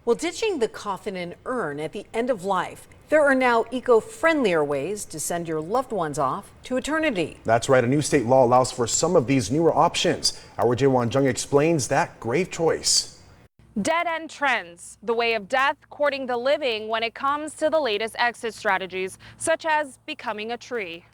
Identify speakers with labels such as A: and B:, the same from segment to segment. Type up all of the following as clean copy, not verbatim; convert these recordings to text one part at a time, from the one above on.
A: Well, ditching the coffin and urn at the end of life, there are now eco-friendlier ways to send your loved ones off to eternity.
B: That's right. A new state law allows for some of these newer options. Our Jaewon Jung explains that grave choice.
C: Dead-end trends, the way of death courting the living when it comes to the latest exit strategies, such as becoming a tree.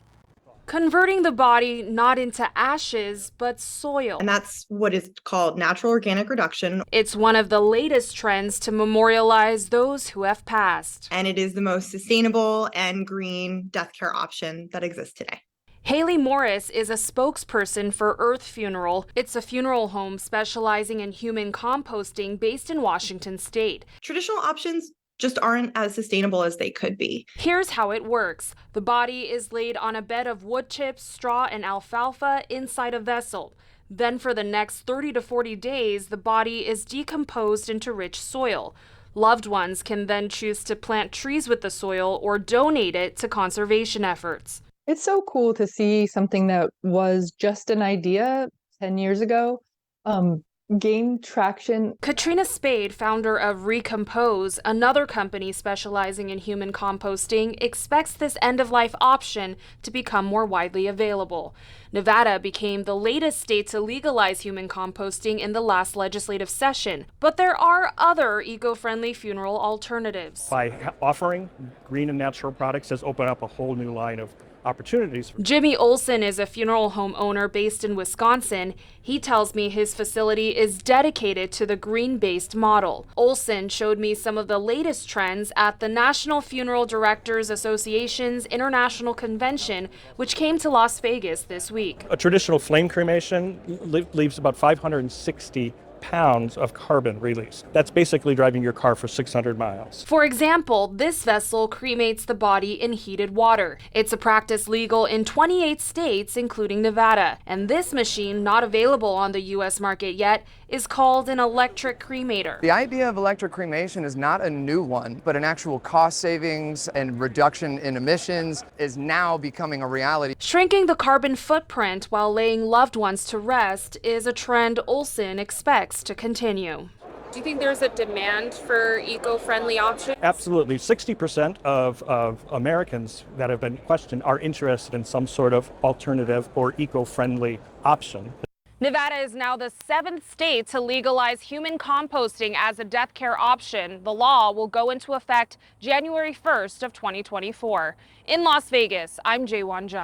C: Converting the body not into ashes, but soil.
D: And that's what is called natural organic reduction.
C: It's one of the latest trends to memorialize those who have passed.
D: And it is the most sustainable and green death care option that exists today.
C: Haley Morris is a spokesperson for Earth Funeral. It's a funeral home specializing in human composting based in Washington State.
D: Traditional options just aren't as sustainable as they could be.
C: Here's how it works. The body is laid on a bed of wood chips, straw, and alfalfa inside a vessel. Then for the next 30 to 40 days, the body is decomposed into rich soil. Loved ones can then choose to plant trees with the soil or donate it to conservation efforts.
E: It's so cool to see something that was just an idea 10 years ago gain traction.
C: Katrina Spade, founder of Recompose, another company specializing in human composting, expects this end-of-life option to become more widely available. Nevada became the latest state to legalize human composting in the last legislative session, but there are other eco-friendly funeral alternatives.
F: By offering green and natural products has opened up a whole new line of opportunities.
C: Jimmy Olson is a funeral home owner based in Wisconsin. He tells me his facility is dedicated to the green-based model. Olson showed me some of the latest trends at the National Funeral Directors Association's International Convention, which came to Las Vegas this week.
F: A traditional flame cremation leaves about 560 pounds of carbon release. That's basically driving your car for 600 miles.
C: For example, this vessel cremates the body in heated water. It's a practice legal in 28 states, including Nevada. And this machine, not available on the U.S. market yet, is called an electric cremator.
G: The idea of electric cremation is not a new one, but an actual cost savings and reduction in emissions is now becoming a reality.
C: Shrinking the carbon footprint while laying loved ones to rest is a trend Olson expects to continue. Do you think there's a demand for eco-friendly options?
F: Absolutely. 60% of Americans that have been questioned are interested in some sort of alternative or eco-friendly option.
C: Nevada is now the 7th state to legalize human composting as a death care option. The law will go into effect January 1st of 2024. In Las Vegas, I'm Jaewon Jung.